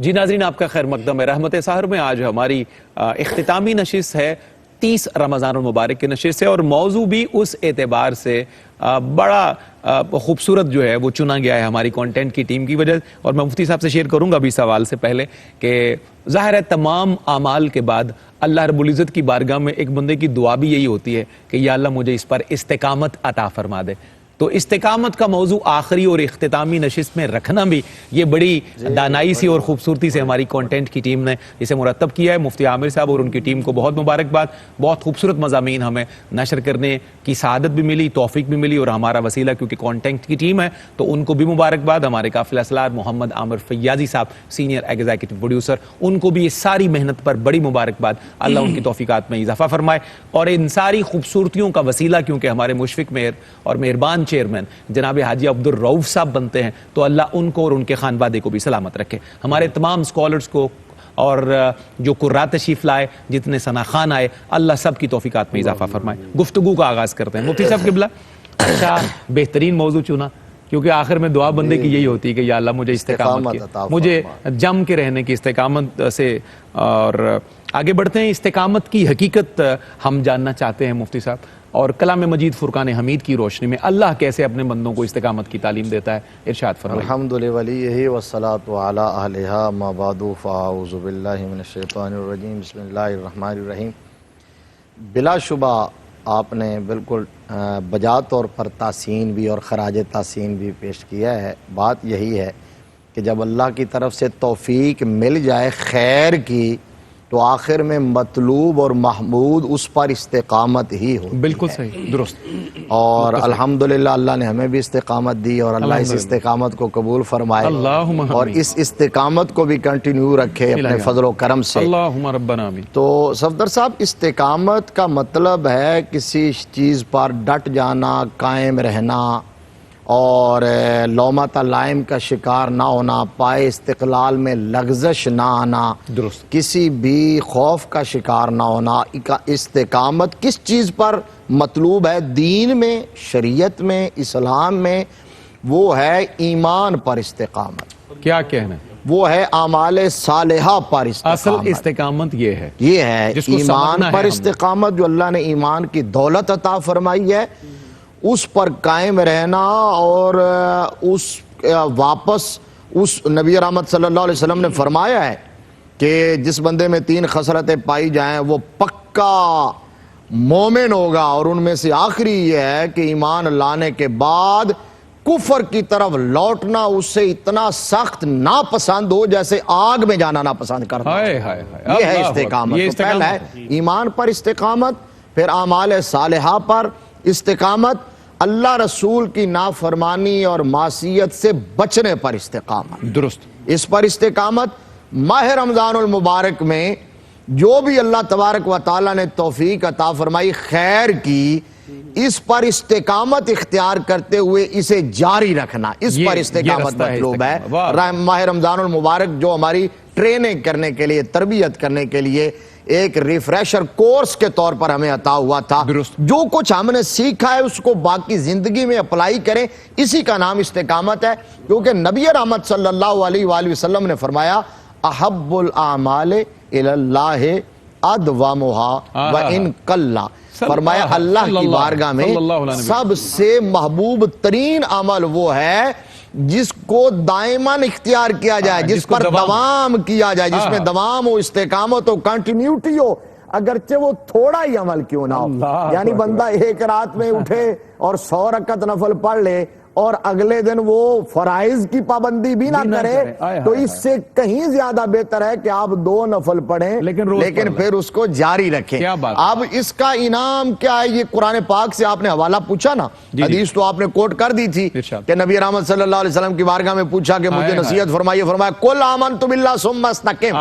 جی ناظرین، آپ کا خیر مقدم ہے۔ رحمت سحر میں آج ہماری اختتامی نشست ہے، 30 رمضان المبارک کی نشست ہے، اور موضوع بھی اس اعتبار سے بڑا خوبصورت جو ہے وہ چنا گیا ہے ہماری کانٹینٹ کی ٹیم کی وجہ، اور میں مفتی صاحب سے شیئر کروں گا ابھی سوال سے پہلے کہ ظاہر ہے تمام اعمال کے بعد اللہ رب العزت کی بارگاہ میں ایک بندے کی دعا بھی یہی ہوتی ہے کہ یا اللہ مجھے اس پر استقامت عطا فرما دے۔ تو استقامت کا موضوع آخری اور اختتامی نشست میں رکھنا بھی یہ بڑی دانائی سی اور خوبصورتی سے ہماری کانٹینٹ کی ٹیم نے اسے مرتب کیا ہے۔ مفتی عامر صاحب اور ان کی ٹیم کو بہت مبارکباد۔ بہت خوبصورت مضامین ہمیں نشر کرنے کی سعادت بھی ملی، توفیق بھی ملی، اور ہمارا وسیلہ کیونکہ کانٹینٹ کی ٹیم ہے تو ان کو بھی مبارکباد۔ ہمارے قافلہ سالار محمد عامر فیاضی صاحب سینئر ایگزیکٹو پروڈیوسر، ان کو بھی اس ساری محنت پر بڑی مبارکباد۔ اللہ ان کی توفیقات میں اضافہ فرمائے، اور ان ساری خوبصورتیوں کا وسیلہ کیونکہ ہمارے مشفق مہر اور مہربان چیئرمین جناب حاجی عبدالرؤف صاحب بنتے ہیں تو اللہ ان کو اور ان کے خانوادے کو بھی سلامت رکھے۔ ہمارے تمام سکولرز کو اور جو قراء تشریف لائے، جتنے ثنا خوان آئے، اللہ سب کی توفیقات میں اضافہ فرمائے۔ گفتگو کا آغاز کرتے ہیں۔ مفتی صاحب قبلہ، اچھا بہترین موضوع چنا، کیونکہ آخر میں دعا بندے کی یہی ہوتی ہے کہ یا اللہ مجھے استقامت کی، مجھے جم کے رہنے کی استقامت سے۔ اور آگے بڑھتے ہیں، استقامت کی حقیقت ہم جاننا چاہتے ہیں مفتی صاحب، اور کلام مجید فرقان حمید کی روشنی میں اللہ کیسے اپنے بندوں کو استقامت کی تعلیم دیتا ہے، ارشاد فرمائیے۔ الحمد لولیہ والصلاة علی اہلہا ما بعد فاعوذ باللہ من الشیطان الرجیم بسم اللہ الرحمن الرحیم۔ بلا شبہ آپ نے بالکل بجا طور پر تحسین بھی اور خراج تحسین بھی پیش کیا ہے۔ بات یہی ہے کہ جب اللہ کی طرف سے توفیق مل جائے خیر کی تو آخر میں مطلوب اور محمود اس پر استقامت ہی ہوتی ہے۔ بالکل صحیح، درست۔ اور الحمدللہ اللہ نے ہمیں بھی استقامت دی، اور اللہ اس استقامت کو قبول فرمائے اور اس استقامت کو بھی کنٹینیو رکھے اپنے فضل و کرم سے، اللہم ربنا آمین۔ تو صفدر صاحب، استقامت کا مطلب ہے کسی چیز پر ڈٹ جانا، قائم رہنا، اور لومۃ لائم کا شکار نہ ہونا، پائے استقلال میں لغزش نہ آنا، درست، کسی بھی خوف کا شکار نہ ہونا۔ استقامت کس چیز پر مطلوب ہے دین میں، شریعت میں، اسلام میں؟ وہ ہے ایمان پر استقامت، کیا کہنا ہے؟ وہ ہے اعمال صالحہ پر استقامت۔ اصل استقامت یہ ہے، یہ ہے جس کو ایمان سمجھنا ہے پر ہم نے۔ استقامت، جو اللہ نے ایمان کی دولت عطا فرمائی ہے اس پر قائم رہنا، اور واپس اس نبی رحمت صلی اللہ علیہ وسلم نے فرمایا ہے کہ جس بندے میں 3 خصلتیں پائی جائیں وہ پکا مومن ہوگا، اور ان میں سے آخری یہ ہے کہ ایمان لانے کے بعد کفر کی طرف لوٹنا اس سے اتنا سخت ناپسند ہو جیسے آگ میں جانا ناپسند کرتا ہے۔ یہ ہے استقامت۔ تو پہلا ہے ایمان پر استقامت، پھر اعمال صالحہ پر استقامت، اللہ رسول کی نافرمانی اور معصیت سے بچنے پر استقامت، درست۔ اس پر استقامت۔ ماہ رمضان المبارک میں جو بھی اللہ تبارک و تعالیٰ نے توفیق عطا فرمائی خیر کی، اس پر استقامت اختیار کرتے ہوئے اسے جاری رکھنا، اس پر استقامت مطلوب ہے۔ ماہ رمضان المبارک جو ہماری ٹریننگ کرنے کے لیے، تربیت کرنے کے لیے ایک ریفریشر کورس کے طور پر ہمیں عطا ہوا تھا، جو کچھ ہم نے سیکھا ہے اس کو باقی زندگی میں اپلائی کریں، اسی کا نام استقامت ہے۔ کیونکہ نبی رحمت صلی اللہ علیہ وآلہ وسلم نے فرمایا احب الاعمال الی اللہ ادومھا وان قل، فرمایا اللہ کی بارگاہ میں سب سے محبوب ترین عمل وہ ہے جس کو دائماً اختیار کیا جائے، جس پر دوام کیا جائے، جس میں دوام ہو، استقامت ہو، کنٹینیوٹی ہو، اگرچہ وہ تھوڑا ہی عمل کیوں نہ ہو۔ یعنی بندہ ایک رات میں اٹھے اور 100 رکعت نفل پڑھ لے اور اگلے دن وہ فرائض کی پابندی بھی نہ کرے، تو اس سے کہیں زیادہ بہتر ہے کہ آپ 2 نفل پڑھیں لیکن پھر اس کو جاری رکھیں۔ اب اس کا انعام کیا ہے؟ یہ قرآن پاک سے آپ نے حوالہ پوچھا نا، حدیث تو آپ نے کوٹ کر دی تھی کہ نبی رحمت صلی اللہ علیہ وسلم کی بارگاہ میں پوچھا کہ مجھے نصیحت فرمائیے، فرمایا قل آمنت باللہ ثم استقم،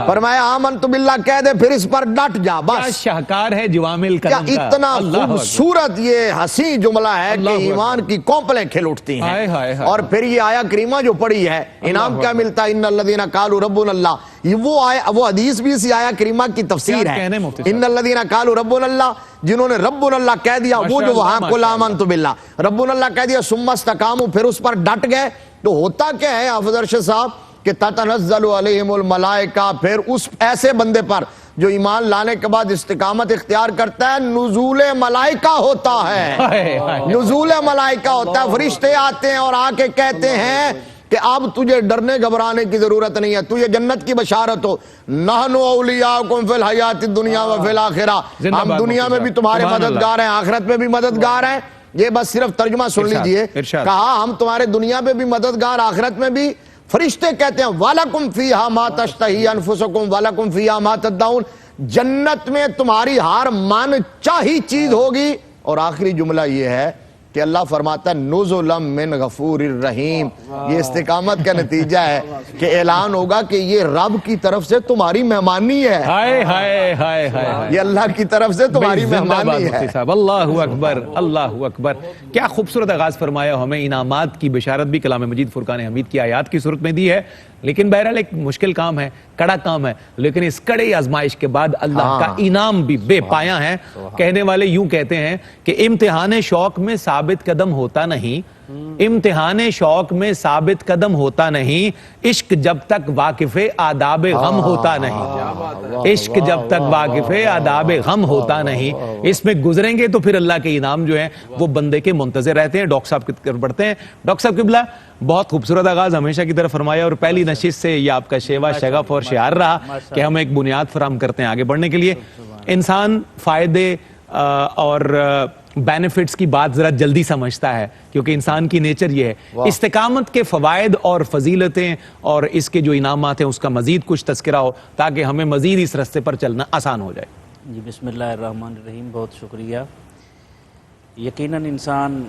فرمایا آمنت باللہ کہہ دے پھر اس پر ڈٹ جا، بس۔ شاہکار ہے جوامع الکلام کا، اتنا خوبصورت یہ حسین جملہ ہے کہ ایمان کی کمپلیں کھل اٹھتی ہیں۔ اور پھر یہ آیہ کریمہ جو پڑھی ہے، انعام کیا ملتا ہے؟ ان الذین قالوا ربنا اللہ، وہ حدیث بھی اسی آیہ کریمہ کی تفسیر ہے۔ ان الذین قالوا ربنا اللہ، جنہوں نے ربنا اللہ کہہ دیا، وہ جو وہاں قل آمنت باللہ ربنا اللہ کہہ دیا، ثم استقاموا، پھر اس پر ڈٹ گئے، تو ہوتا کیا ہے حافظ ارشد صاحب؟ کہ تتنزل علیہم الملائکہ، پھر اس ایسے بندے پر جو ایمان لانے کے بعد استقامت اختیار کرتا ہے نزول ملائکہ ہوتا ہے، نزول ملائکہ ہوتا ہے، فرشتے آتے ہیں اور آ کے کہتے ہیں کہ اب تجھے ڈرنے گھبرانے کی ضرورت نہیں ہے، تجھے جنت کی بشارت ہو، نحن اولیاؤکم فی الحیات الدنیا و فی الاخرہ، ہم دنیا میں بھی تمہارے مددگار ہیں، آخرت میں بھی مددگار ہیں۔ یہ بس صرف ترجمہ سن لیجئے، کہا ہم تمہارے دنیا میں بھی مددگار، آخرت میں بھی۔ فرشتے کہتے ہیں وَلَكُمْ فِيهَا مَا تَشْتَهِي أَنفُسُكُمْ وَلَكُمْ فِيهَا مَا تَدَّعُونَ، جنت میں تمہاری ہر من چاہی چیز ہوگی۔ اور آخری جملہ یہ ہے کہ اللہ فرماتا ہے نُزُلًا مِّن غَفُورٍ رَحِيمٍ، یہ استقامت کا نتیجہ ہے کہ اعلان ہوگا کہ یہ رب کی طرف سے تمہاری مہمانی ہے، ہائے ہائے ہائے ہائے، یہ اللہ کی طرف سے تمہاری مہمانی ہے۔ اللہ اکبر، اللہ اکبر، کیا خوبصورت آغاز فرمایا، ہمیں انعامات کی بشارت بھی کلام مجید فرقان حمید کی آیات کی صورت میں دی ہے، لیکن بہرحال ایک مشکل کام ہے، کڑا کام ہے، لیکن اس کڑے آزمائش کے بعد اللہ کا انعام بھی بے پایاں ہے۔ کہنے والے یوں کہتے ہیں کہ امتحان شوق میں ثابت قدم ہوتا نہیں، امتحان شوق میں ثابت قدم ہوتا نہیں، عشق جب تک واقف آداب غم ہوتا نہیں، عشق جب تک واقف آداب غم ہوتا نہیں، اس میں گزریں گے تو پھر اللہ کے انعام جو ہیں وہ بندے کے منتظر رہتے ہیں۔ ڈاکٹر صاحب کی طرف بڑھتے ہیں۔ ڈاکٹر صاحب قبلہ، بہت خوبصورت آغاز ہمیشہ کی طرف فرمایا، اور پہلی نشست سے یہ آپ کا شیوا شغف اور شعار رہا کہ ہم ایک بنیاد فراہم کرتے ہیں آگے بڑھنے کے لیے۔ انسان فائدے اور بینیفٹس کی بات ذرا جلدی سمجھتا ہے، کیونکہ انسان کی نیچر یہ ہے۔ استقامت کے فوائد اور فضیلتیں اور اس کے جو انعامات ہیں اس کا مزید کچھ تذکرہ ہو تاکہ ہمیں مزید اس رستے پر چلنا آسان ہو جائے۔ جی بسم اللہ الرحمن الرحیم، بہت شکریہ۔ یقیناً انسان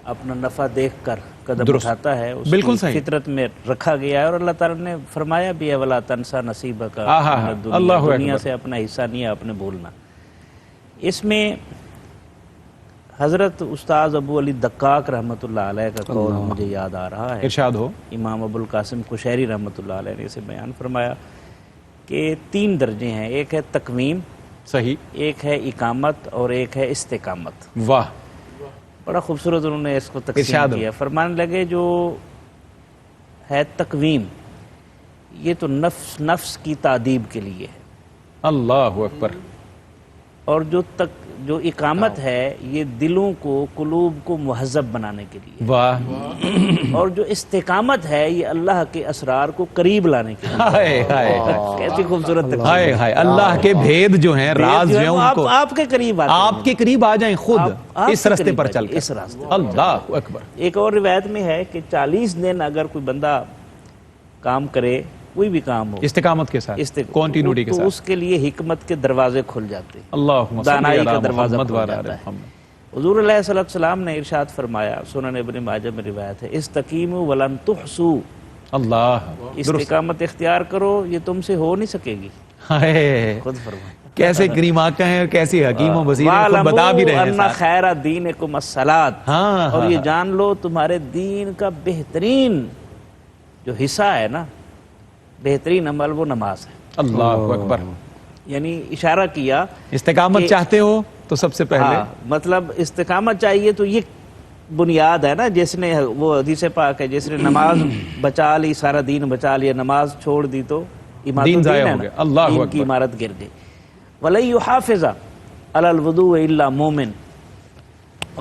اپنا نفع دیکھ کر قدم اٹھاتا ہے، اس کی فطرت میں رکھا گیا ہے، اور اللہ تعالیٰ نے فرمایا بھی ہے وَلَا تَنْسَا نَصِيبَكَ مِنَ الدُّنْيَا، دنیا سے اپنا حصہ نہیں ہے آپ نے بھولنا۔ اس میں حضرت استاذ ابو علی دقاق رحمۃ اللہ علیہ کا قول مجھے یاد آ رہا ہے، ارشاد ہو۔ امام ابو القاسم قشیری رحمۃ اللہ علیہ نے اسے بیان فرمایا کہ 3 درجے ہیں، ایک ہے تقویم، صحیح، ایک ہے اقامت، اور ایک ہے استقامت۔ واہ، بڑا خوبصورت انہوں نے اس کو تقسیم کیا۔ فرمانے لگے جو ہے تقویم، یہ تو نفس کی تعدیب کے لیے ہے، اللہ اکبر، اور جو اقامت ہے یہ دلوں کو، قلوب کو مہذب بنانے کے لیے، واہ، اور جو استقامت ہے یہ اللہ کے اسرار کو قریب لانے کے لیے۔ ہائے ہائے، کیسی خوبصورت تقسیم، ہائے ہائے، اللہ کے بھید جو ہیں، راز جو ہیں، ان کو آپ کے قریب آتے ہیں، آپ کے قریب آ جائیں خود آپ اس کے رستے قریب پر آ چل جائیں، کر۔ اس راستے۔ اللہ اکبر۔ ایک اور روایت میں ہے کہ 40 دن اگر کوئی بندہ کام کرے، کوئی بھی کام ہو استقامت کے ساتھ، کنٹینیوٹی کے تو ساتھ، اس کے لیے حکمت کے دروازے کھل جاتے ہیں، اللہم صلی دانائی کا علی دروازہ محمد کھل وعلی جاتا ہے۔ محمد۔ حضور علیہ الصلوۃ والسلام نے ارشاد فرمایا، سنن ابن ماجہ میں روایت ہے، استقیموا ولن تحصوا، اللہ، استقامت اختیار کرو، یہ تم سے ہو نہیں سکے گی، ہائے، خود فرمائے۔ کیسے کریم آقا ہیں اور کیسی حکیم و بصیر ہیں، خود بتا بھی رہے ہیں وَاعْلَمُوا ساتھ۔ أَنَّ خَيْرَ دِينِكُمْ الصَّلَاةُ، ہاں، اور یہ جان لو تمہارے دین کا بہترین جو حصہ ہے نا، بہترین عمل وہ نماز ہے۔ اللہ اکبر۔ یعنی اشارہ کیا، استقامت چاہتے ہو تو سب سے پہلے ہاں، مطلب استقامت چاہیے تو یہ بنیاد ہے نا، جس نے وہ حدیث پاک ہے، جس نے نماز بچا لی سارا دین بچا لیا، نماز چھوڑ دی تو دین ضائع ہو گیا۔ اللہ دین کی عمارت گر گئی۔ وَلَن يُحَافِظَ عَلَى الْوُضُوءِ إِلَّا مُؤْمِنٌ،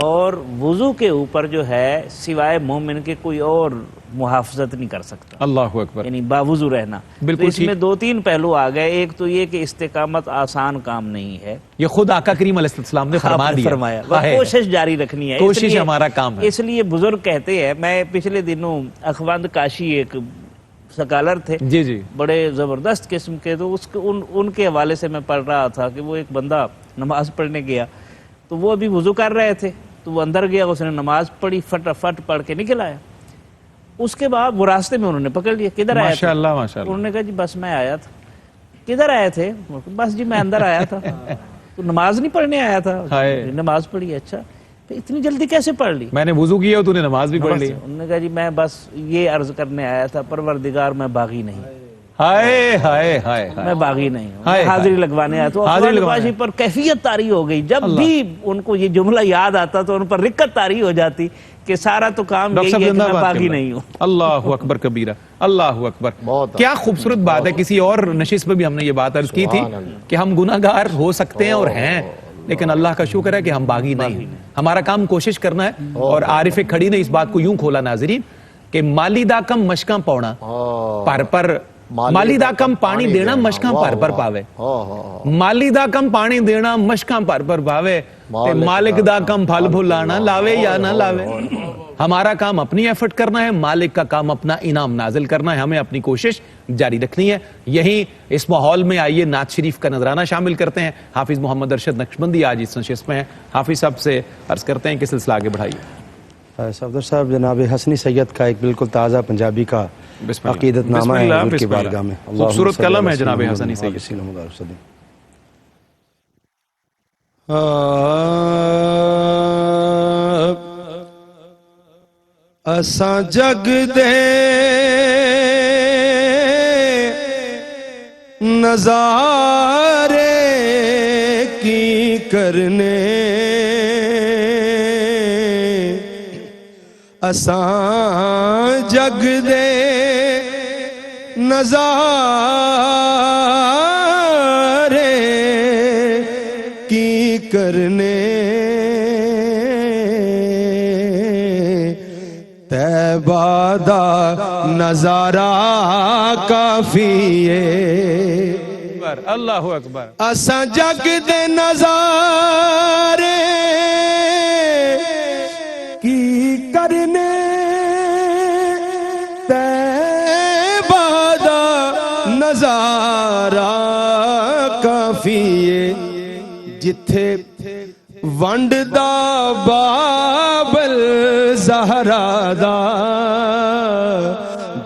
اور وضو کے اوپر جو ہے سوائے مومن کے کوئی اور محافظت نہیں کر سکتا، اللہ اکبر، یعنی باوضو رہنا۔ بالکل تو اس میں 2-3 پہلو آ گئے، ایک تو یہ کہ استقامت آسان کام نہیں ہے، یہ خود آقا کریم علیہ السلام نے فرما دیا، فرمایا، کوشش جاری رکھنی ہے، کوشش ہمارا کام ہے۔ اس لیے بزرگ کہتے ہیں، میں پچھلے دنوں اخوند کاشی ایک سکالر تھے، جی جی، بڑے زبردست قسم کے، تو ان کے حوالے سے میں پڑھ رہا تھا کہ وہ ایک بندہ نماز پڑھنے گیا، تو وہ ابھی وضو کر رہے تھے، تو وہ اندر گیا، اس نے نماز پڑھی، فٹ پڑھ کے نکل آیا۔ اس کے بعد وہ راستے میں انہوں نے پکڑ لیا، کدھر آیا تھا؟ ماشاءاللہ ماشاءاللہ۔ انہوں نے کہا جی بس میں آیا تھا۔ کدھر آئے تھے؟ بس جی میں اندر آیا تھا۔ تو نماز نہیں پڑھنے آیا تھا؟ نماز پڑھی۔ اچھا، اتنی جلدی کیسے پڑھ لی؟ میں نے وضو کیا تو نے نماز بھی پڑھ لی۔ انہوں نے کہا جی میں بس یہ عرض کرنے آیا تھا، پروردگار میں باغی نہیں، ہائے ہائے ہائے، میں باغی نہیں ہوں، حاضری لگوانے آیا تو حاضری پر کیفیت طاری ہو گئی۔ جب بھی ان کو یہ جملہ یاد آتا تو ان پر رکت طاری ہو جاتی کہ سارا تو کام ڈاکٹر یہی صاحب ہے کہ زندہ میں باد باغی قبلہ۔ نہیں ہوں۔ اللہ اکبر کبیرہ، اللہ اکبر، بہت کیا خوبصورت بات ہے۔ کسی اور نشست میں بھی ہم نے یہ بات عرض کی تھی کہ ہم گناہگار ہو سکتے ہیں اور ہیں، لیکن اللہ کا شکر ہے کہ ہم باغی نہیں ہیں۔ ہمارا کام کوشش کرنا ہے۔ اور عارف کھڑی نے اس بات کو یوں کھولا ناظرین کہ مالی دا کم مشکاں پونا پر پر، مالی دا کم پانی دینا مشکاں پر پر پاوے، مالی دا کم پانی دینا مشکاں پر پر پاوے، تے مالک دا کم پھل بھلانا لاوے یا نہ لاوے۔ ہمارا کام اپنی ایفرٹ کرنا ہے، مالک کا کام اپنا انعام نازل کرنا ہے، ہمیں اپنی کوشش جاری رکھنی ہے۔ یہی اس ماحول میں آئیے نعت شریف کا نذرانہ شامل کرتے ہیں۔ حافظ محمد ارشد نقشبندی آج اس نشست میں ہیں۔ حافظ صاحب سے عرض کرتے ہیں کہ سلسلہ آگے بڑھائیے۔ صفدر صاحب، جناب حسنی سید کا ایک بالکل تازہ پنجابی کا بسم اللہ، عقیدت نامہ بسم ہے اللہ، حضور کی بسم اللہ۔ بارگاہ میں۔ خوبصورت کلم ہے جناب حسنی سید۔ اساں جگ دے نظارے کی کرنے، اساں جگ دے نظارے کی کرنے، طیبہ دا نظارہ کافی ہے۔ اللہ اکبر۔ اساں جگ دے نظارے کی کرنے، طیبہ دا نظارہ کافی ہے۔ جتھے ونڈ دا بابل زہرا دا،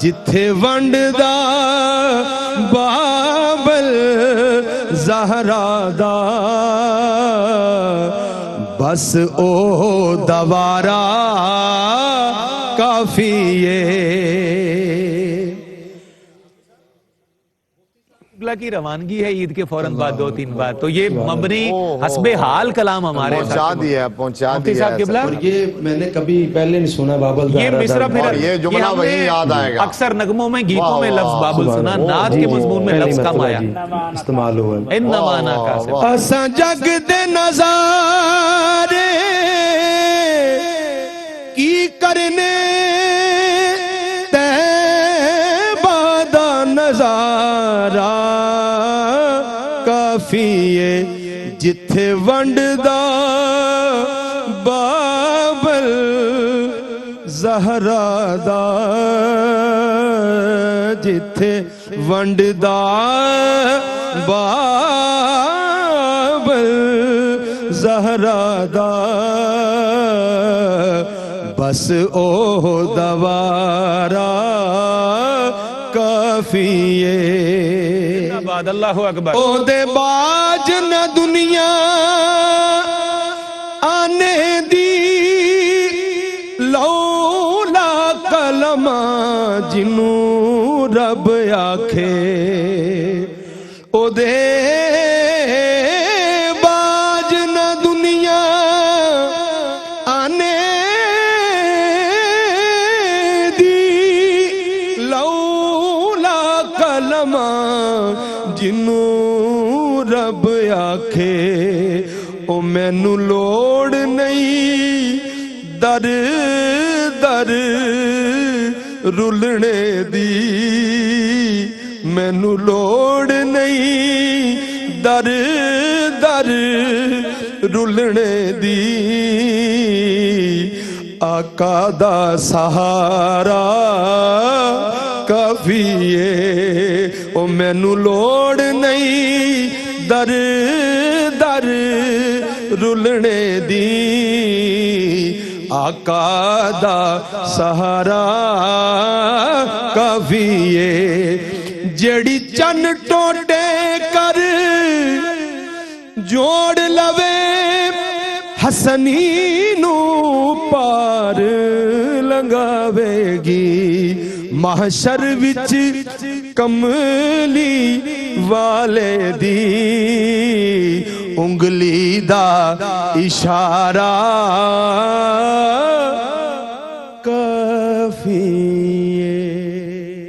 جتھے ونڈ دا بابل زہرا دا، بس او دوارا کافی ہے۔ کی روانگی ہے عید کے فوراً بعد 2-3 بار، تو یہ مبنی حسب حال کلام ہمارے پہنچا دیا مفتی صاحب قبلہ۔ اور یہ میں نے کبھی پہلے نہیں سنا بابل یہ مصرع پھر اور یہ جملہ ہم وہی نے یاد آئے گا۔ اکثر نغموں میں گیتوں میں لفظ بابل سنا، نعت کے مضمون میں لفظ کم آیا۔ استعمال ہوا ہے۔ انما انا کاسب۔ اساں جگ دے نظارے کی کرنے، طیبہ دا نظارہ کافی ہے۔ جتھے ونڈ دا بابل زہرا دا، جتھے ونڈ دا بابل زہرا دا، بس او دوارا کافی ہے۔ اللہ اکبر۔ او دے باج نہ دنیا آنے دی، لولا کلمہ جنوں رب آکھے، او دے باج نہ دنیا آنے دی، لولا کلمہ جنوں رب آکھے، او مینوں لوڑ نہیں در در رلنے دی، مینوں لوڑ نہیں در در رلنے دی، آقا دا سہارا کافی ہے۔ او مینوں لوڑ نہیں در در رلنے دی، آقا دا سہارا کافی ہے۔ جڑی چن ٹوٹے کر جوڑ لوے، حسنی نو پار لنگاوے گی، محشر وچ کملی والے دی، انگلی دا اشارہ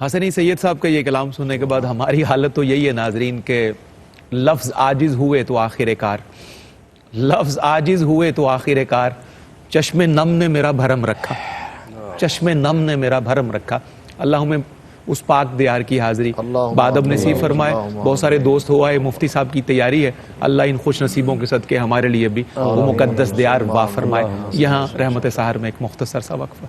حسنی سید صاحب کا یہ کلام سننے کے بعد ہماری حالت تو یہی ہے ناظرین کہ لفظ عاجز ہوئے تو آخر کار، لفظ عاجز ہوئے تو آخر کار، چشم نم نے میرا بھرم رکھا، چشم نم نے میرا بھرم رکھا. اللہ ہمیں اس پاک دیار کی حاضری بادب نصیب فرمائے. بہت سارے دوست ہوا ہے، مفتی صاحب کی تیاری ہے، اللہ ان خوش نصیبوں کے صدقے ہمارے لیے بھی وہ مقدس دیار واہ فرمائے. یہاں رحمت سحر میں ایک مختصر سا وقفہ.